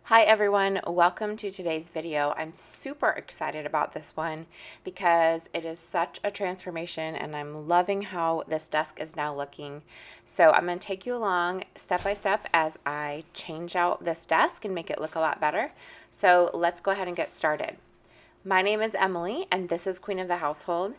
Hi everyone, welcome to today's video. I'm super excited about this one because it is such a transformation and I'm loving how this desk is now looking. So I'm going to take you along step by step as I change out this desk and make it look a lot better. So let's go ahead and get started. My name is Emily and this is Queen of the Household.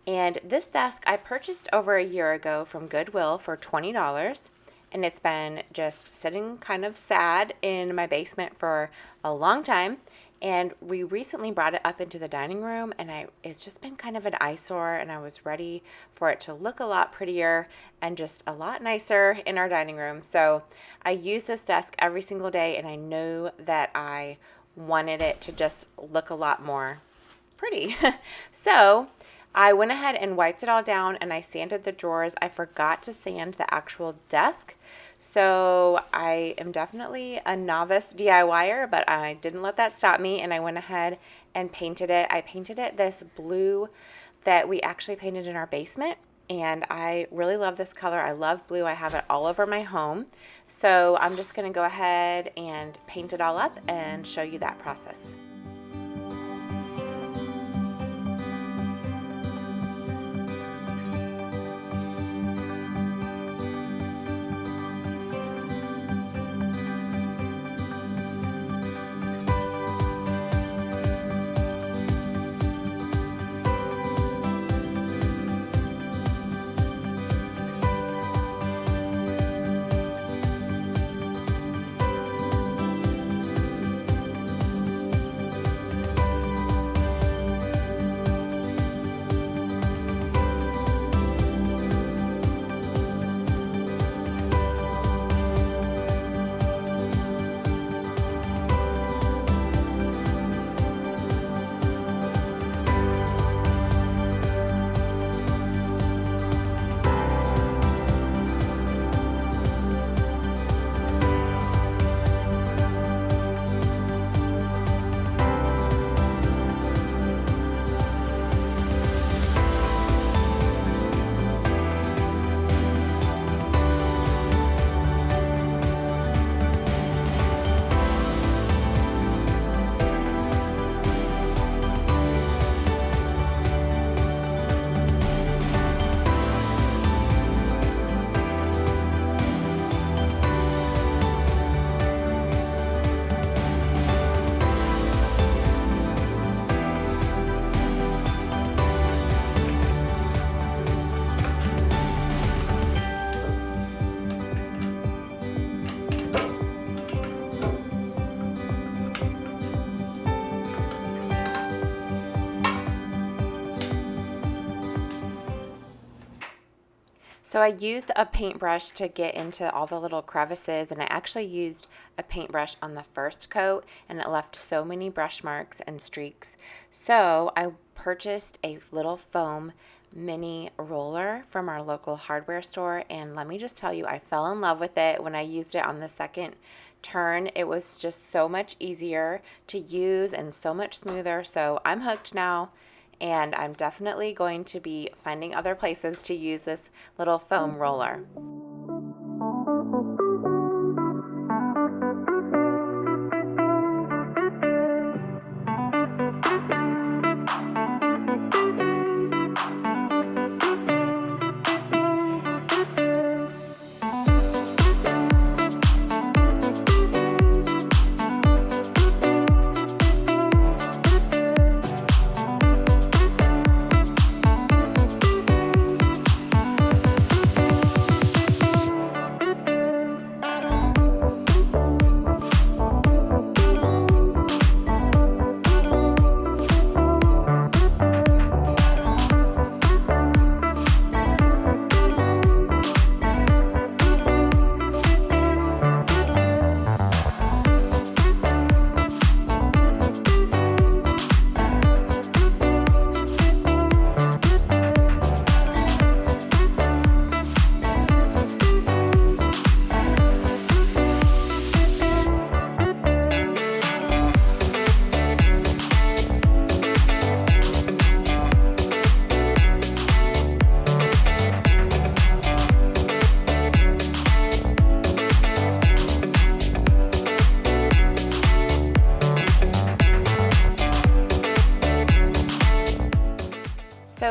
And this desk I purchased over a year ago from Goodwill for $20. And it's been just sitting kind of sad in my basement for a long time. And we recently brought it up into the dining room, and it's just been kind of an eyesore, and I was ready for it to look a lot prettier and just a lot nicer in our dining room. So I use this desk every single day, and I knew that I wanted it to just look a lot more pretty. So I went ahead and wiped it all down and I sanded the drawers. I forgot to sand the actual desk. So I am definitely a novice DIYer, but I didn't let that stop me and I went ahead and painted it. I painted it this blue that we actually painted in our basement. And I really love this color. I love blue. I have it all over my home. So I'm just going to go ahead and paint it all up and show you that process. So I used a paintbrush to get into all the little crevices, and I actually used a paintbrush on the first coat and it left so many brush marks and streaks. So I purchased a little foam mini roller from our local hardware store, and let me just tell you, I fell in love with it when I used it on the second turn. It was just so much easier to use and so much smoother. So I'm hooked now. And I'm definitely going to be finding other places to use this little foam roller.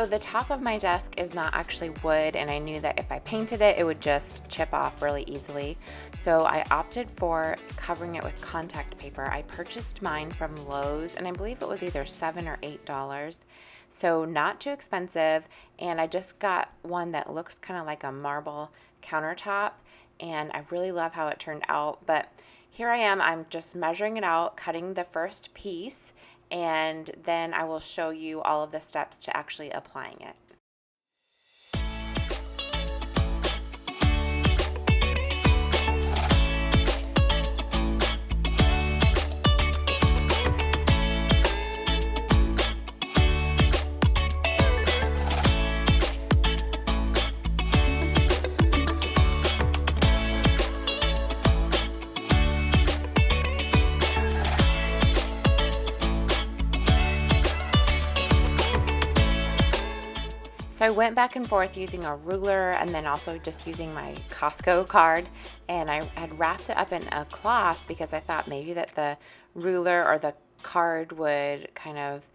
So the top of my desk is not actually wood, and I knew that if I painted it, it would just chip off really easily. So I opted for covering it with contact paper. I purchased mine from Lowe's, and I believe it was either $7 or $8. So not too expensive, and I just got one that looks kind of like a marble countertop, and I really love how it turned out. But here I am, I'm just measuring it out, cutting the first piece, and then I will show you all of the steps to actually applying it. So I went back and forth using a ruler and then also just using my Costco card, and I had wrapped it up in a cloth because I thought maybe that the ruler or the card would kind of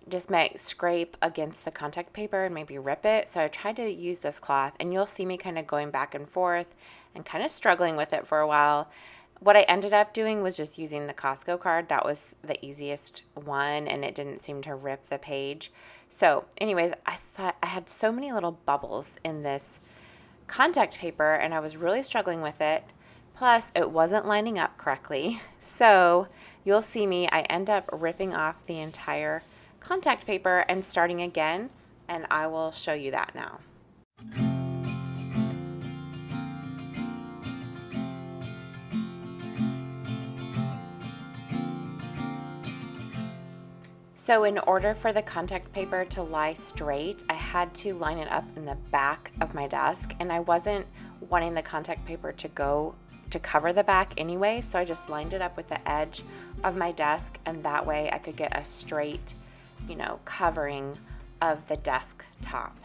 just might scrape against the contact paper and maybe rip it. So I tried to use this cloth, and you'll see me kind of going back and forth and kind of struggling with it for a while. What I ended up doing was just using the Costco card. That was the easiest one, and it didn't seem to rip the page. So anyways, I had so many little bubbles in this contact paper, and I was really struggling with it. Plus, it wasn't lining up correctly. So you'll see me, I end up ripping off the entire contact paper and starting again, and I will show you that now. So in order for the contact paper to lie straight, I had to line it up in the back of my desk, and I wasn't wanting the contact paper to go to cover the back anyway, so I just lined it up with the edge of my desk, and that way I could get a straight, covering of the desk top.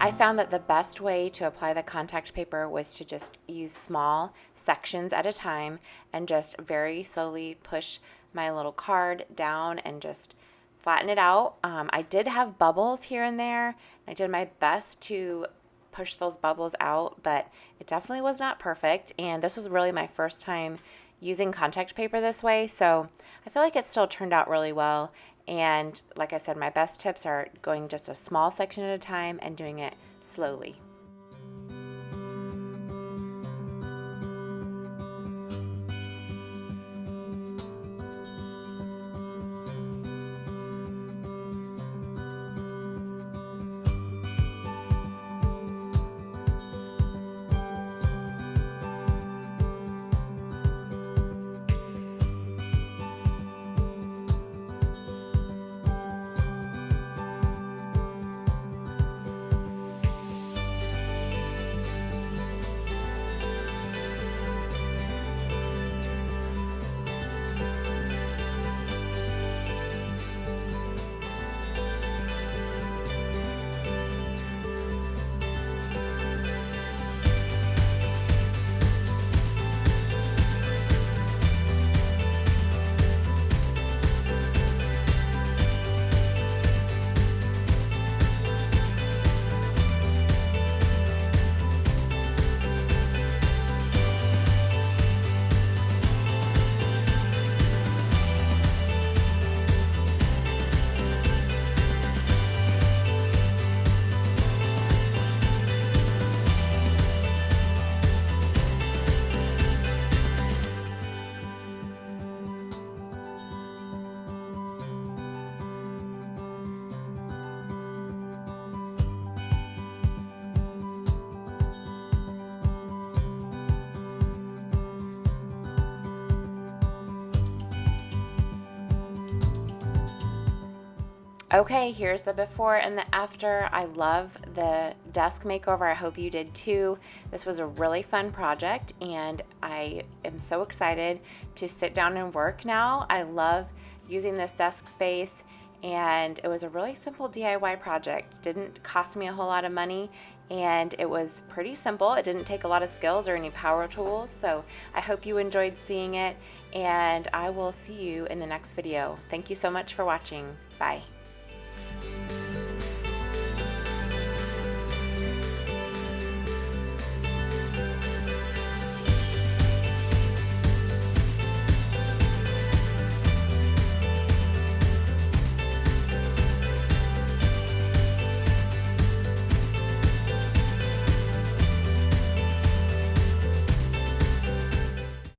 I found that the best way to apply the contact paper was to just use small sections at a time and just very slowly push my little card down and just flatten it out. I did have bubbles here and there. I did my best to push those bubbles out, but it definitely was not perfect. And this was really my first time using contact paper this way, so I feel like it still turned out really well. And like I said, my best tips are going just a small section at a time and doing it slowly. Okay, here's the before and the after. I love the desk makeover. I hope you did too. This was a really fun project and I am so excited to sit down and work now. I love using this desk space and it was a really simple DIY project. Didn't cost me a whole lot of money and it was pretty simple. It didn't take a lot of skills or any power tools, so I hope you enjoyed seeing it and I will see you in the next video. Thank you so much for watching. Bye.